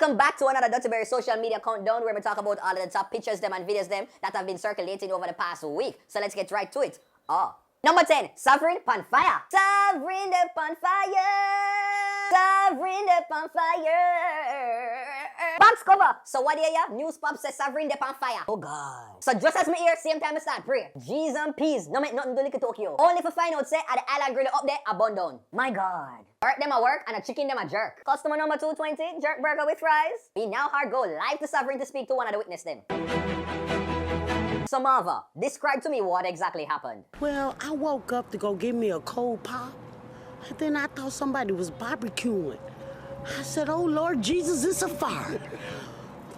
Welcome back to another Dutchberry social media countdown where we talk about all of the top pictures them and videos them that have been circulating over the past week. So let's get right to it. Number 10, Sovereign Pon Fire. Sovereign the Pon Fire. Sovereign the Pon Fire. Box cover. So what do you hear? News pop says Sovereign the Pon Fire. Oh God. So just as me here, same time I start pray. G's and P's. No make nothing to lick Tokyo. Only for find out say at the island grill up there, a bun down. My God. Work them a work and a chicken them a jerk. Customer number 220, jerk burger with fries. We now hard go live to Sovereign to speak to one of the witness them. So Marva, describe to me what exactly happened. Well, I woke up to go get me a cold pop, and then I thought somebody was barbecuing. I said, oh Lord Jesus, it's a fire.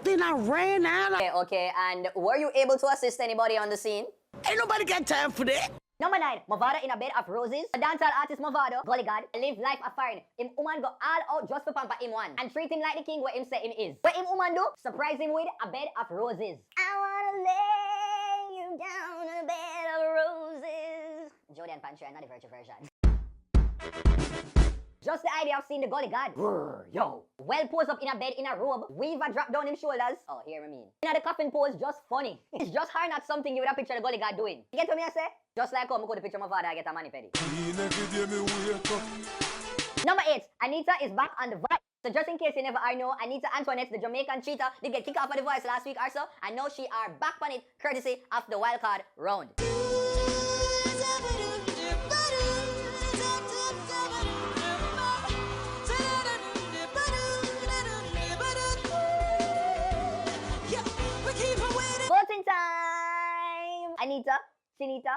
Then I ran out. Okay, and were you able to assist anybody on the scene? Ain't nobody got time for that. Number 9, Movado in a bed of roses. The dancehall artist Movado, Gully God, live life a foreign. Him woman go all out just for pamper him one and treat him like the king where him say him is. What him woman do? Surprise him with a bed of roses. I wanna lay you down in a bed of roses. Jody and Pancho, not the virtual version. Just the idea of seeing the Gully God. Yo. Well posed up in a bed in a robe. Weaver drop down him shoulders. Oh, hear me. In the coffin pose, just funny. It's just hard not something you would have pictured the Gully God doing. You get what me I say? Just like how I go to picture my father, I get a money penny. Number 8, Anita is back on the Voice. So just in case you never know, Anita Antoinette, the Jamaican cheater, did get kicked off of the Voice last week or so, and now she are back on it courtesy of the wildcard round. Voting time! Anita, Chinita.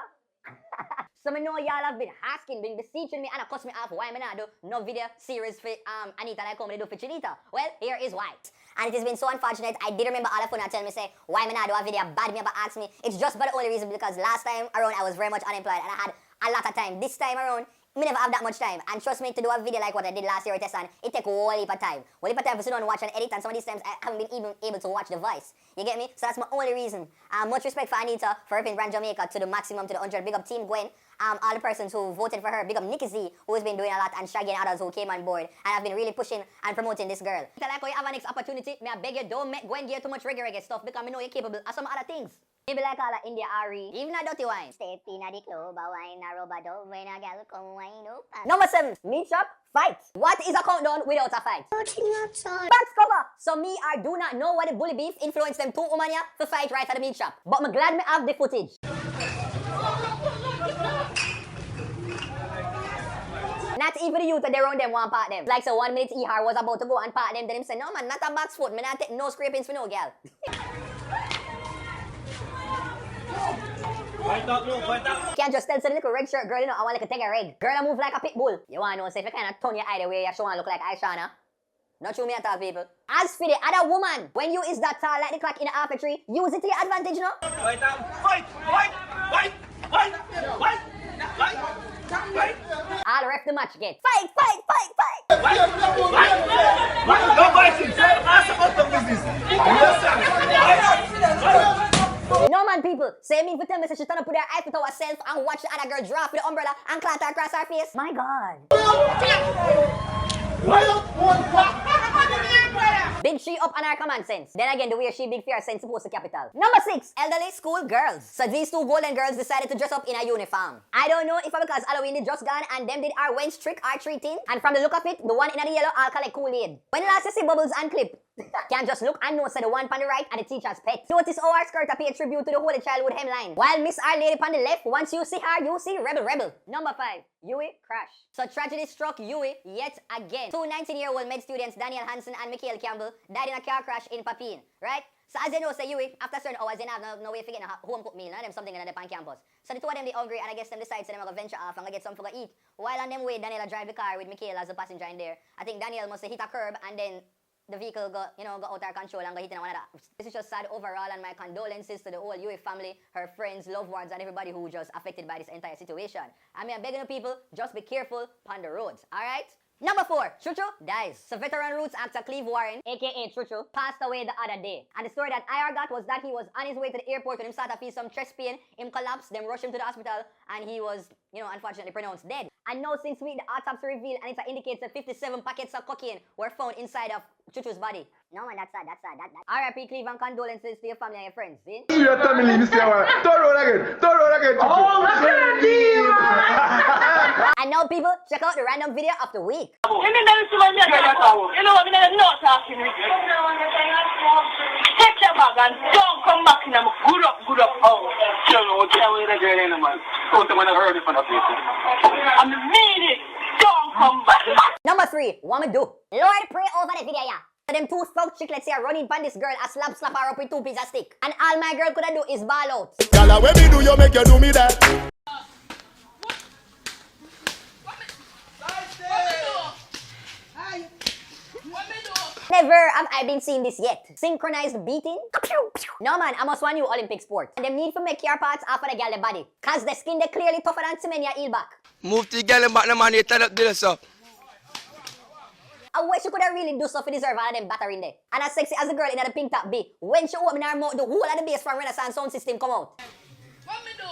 So I know y'all have been asking, been beseeching me and cuss me off why I not do no video series for Anita like how I do for Chinita. Well, here is why. And it has been so unfortunate. I did remember all of you tell me say why I not do a video bad me but ask me. It's just but the only reason because last time around I was very much unemployed and I had a lot of time. This time around me never have that much time. And trust me, to do a video like what I did last year with Tessan, it take a whole heap of time. Whole heap of time for sit down and watch and edit, and some of these times I haven't been even able to watch the voice. You get me? So that's my only reason. Much respect for Anita for helping brand Jamaica to the maximum, to the 100. Big up Team Gwen. All the persons who voted for her. Big up Nikki Z, who has been doing a lot, and Shaggy and others who came on board and have been really pushing and promoting this girl. Like how you have a next opportunity, may I beg you don't make Gwen get too much reggae stuff because I know you're capable of some other things. Maybe like all the India Ari, even a dirty wine. Step in a the club, a wine, a rubber dove, when a gal come wine up. Number 7, meet up, fight. What is a countdown without a fight? Box cover. So me, I do not know what the bully beef influenced them two women here to fight right at the meat shop. But I'm glad me have the footage. Not even the youth that they around them want part them. Like so 1 minute Ihar was about to go and part them, then him say, no man, not a box foot, me not take no scrapings for no girl. Can't just tell some little red shirt girl, you know, I want like a take a red. Girl, I move like a pit bull. You want to know, say if you kind of turn your eye the way you show and look like Aishana. Not true me at all, people. As for the other woman, when you is that tall like the clock in the half a tree, use it to your advantage, no? Fight! I'll ref the match again. Fight! No fighting! Ask about the business! No man, people. Say me for 10 minutes, she turn up with her eyes to herself and watch the other girl drop with the umbrella and clot her across her face. My God. Big she up on her common sense. Then again, the way she big fear sense supposed to capital. Number 6, elderly school girls. So these two golden girls decided to dress up in a uniform. I don't know if it's because Halloween did just gone and them did our wench trick or treating. And from the look of it, the one in the yellow all collect Kool-Aid. When last you see Bubbles and Clip, can't just look and know say the one on the right and the teacher's pet. Notice how our skirt pay tribute to the Holy Childhood hemline. While Miss Our Lady on the left, once you see her, you see Rebel. Number 5, Uwi crash. So tragedy struck Uwi yet again. Two 19-year-old med students, Daniel Hansen and Michael Campbell, died in a car crash in Papine, right? So as you know, say Uwi, after certain hours, they have no way of getting a home cooked meal, them something in the pan campus. So the two of them, they hungry, and I guess them decide, so them going to venture off and get something to eat. While on them way, Daniel drive the car with Michael as a passenger in there. I think Daniel must have hit a curb, and then the vehicle got out of control and got hit in one of that. This is just sad overall, and my condolences to the whole Uwi family, her friends, loved ones, and everybody who was just affected by this entire situation. I mean, I'm begging the people, just be careful on the roads, alright? Number 4, Chuchu dies. So veteran roots actor Cleve Warren, aka Chuchu, passed away the other day. And the story that IR got was that he was on his way to the airport when him started to feel some chest pain, him collapsed, them rushed him to the hospital, and he was, unfortunately pronounced dead. And now since week, the autopsy revealed, and it indicates that 57 packets of cocaine were found inside of Chuchu's body. No man, that's sad. R.I.P. Cleveland, condolences to your family and your friends. See? See your family, Mr. Turn around again. Oh, look at him! And now people, check out the random video of the week. You know what I mean? I'm not talking with you. Take your bag and don't come back in. I'm good up. Oh, you know, tell me the girl in the man. Don't want to hurt it from the people. I'm mean it. Don't come back. Number 3, what me do? Lord, pray over the video, yeah. So them 2 thug chicklets here running pan this girl a slap her up with 2 pieces of stick. And all my girl coulda do is ball out. Gala, when me do you make you do me that? Never have I been seeing this yet. Synchronized beating? No man, I must want new Olympic sport. And them need to make your parts after the girl body. Cause the skin they clearly tougher than cement heel back. Move to the girl back, no man, you turn up this up. I wish you could have really do stuff to deserve all of them battering there. And as sexy as the girl in the pink top be, when she open her mouth, the whole of the bass from Renaissance sound system come out. What me do?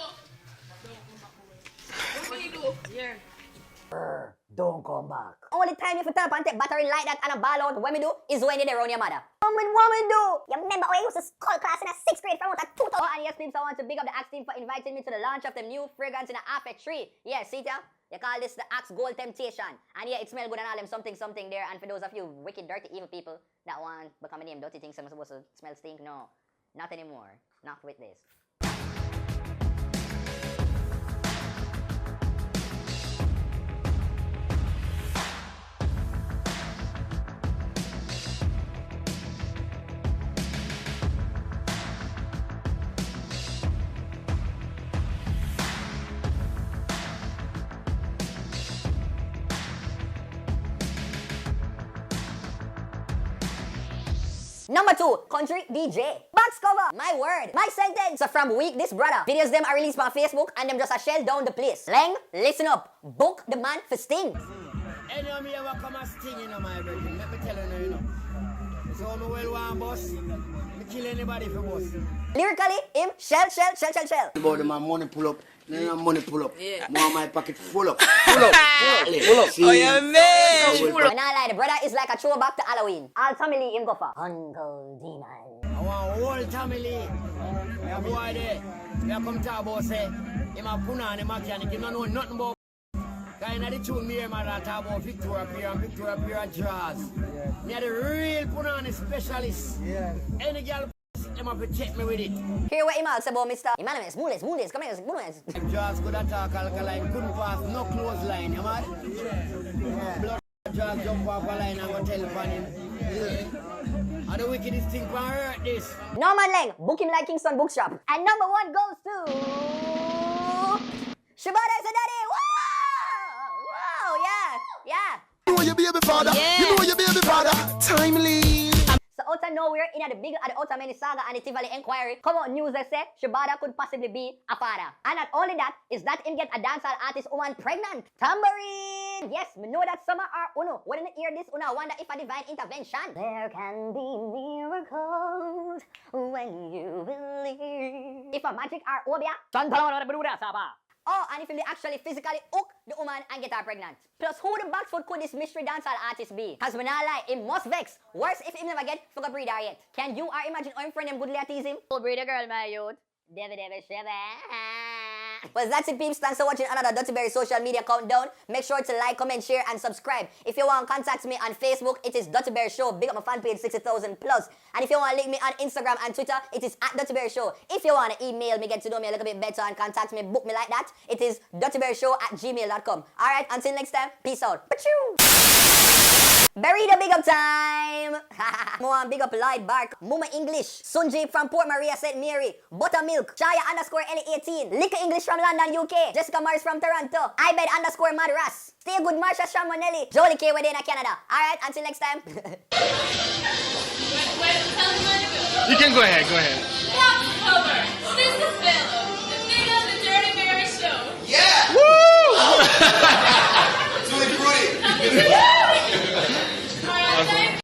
What me do? Yeah. Don't come back. Only time you turn up and take battering like that and a ball out, what me do is when you're around your mother. What me do? You remember when I used to skull class in a 6th grade from out of 2000? Oh, and yes, peeps, I want to big up the Axe team for inviting me to the launch of the new fragrance in the Apple tree. Yeah, see ya? They call this the Axe Gold Temptation. And yeah, it smells good and all them something there. And for those of you wicked, dirty, evil people that want become a name dirty things, I'm supposed to smell stink. No, not anymore. Not with this. Number 2, country DJ. Box cover. My word. My sentence. So from week this brother. Videos them are released on Facebook and them just a shell down the place. Lang, listen up. Book the man for sting. Any of me ever come and sting, you know, my brother. Let me tell you know. So I'm well one boss. Me kill anybody for boss. Lyrically, him shell. About my money pull up. Then money pull up. Yeah. More my pocket full up. Pull up. Oh, yeah, man. When I lie, the brother is like a throwback to Halloween. All family him go for Uncle Demon. I want whole family. Yeah, boy there. Yeah, come talk about say. Him a puna and him a can. Him don't know nothing about. Kind of the tune me here, man, that talk about Victoria Pier and Jaws. Me are the real punani specialist. Yeah. Any girl them have to check me with it. Hear what Imal say about Mr. Emmanuel, smoothness, come here, smoothness. Jaws could attack alkaline, couldn't pass no close line, you mad? Yeah. Blood Jaws jump off a line and go tell upon him. Yeah. And the wickedest thing can hurt this. Norman Lang, book him like Kingston Bookshop. And number 1 goes to Shebada is a daddy. Wow, yeah. You know your baby father. Yeah. You know your baby father. Timely. So out of nowhere, in the big of the Outer Many Saga and the Tivoli Inquiry, come out news that say Shebada could possibly be a father. And not only that, is that him get a dancehall artist woman pregnant. Tambourine! Yes, me know that summer are uno. When you hear this, uno wonder if a divine intervention. There can be miracles when you believe. If a magic are obia, oh, and if they actually physically hook the woman and get her pregnant. Plus, who the backfoot could this mystery dancehall artist be? Cause when I lie, it must vex. Worse if he never get fuck a breeder yet. Can you imagine how him friend him goodly tease him? Oh, breeder girl, my youth. David, well, that's it, peeps. Thanks for watching another Dirty Berry social media countdown. Make sure to like, comment, share, and subscribe. If you want to contact me on Facebook, it is Dirty Berry Show. Big up my fan page, 60,000 plus. And if you want to link me on Instagram and Twitter, it is at Dirty Berry Show. If you want to email me, get to know me a little bit better, and contact me, book me like that, it is dirtyberryshow@gmail.com. Alright, until next time, peace out. Bury the big up time! More big up Lloyd Bark, Muma English, Sunjay from Port Maria, St. Mary, Buttermilk, Chaya_Ellie18, Liquor English from London, UK, Jessica Morris from Toronto, Ibed_Madras, Stay Good Marsha Shamonelli, Jolie K. Within Canada. Alright, until next time. You can go ahead.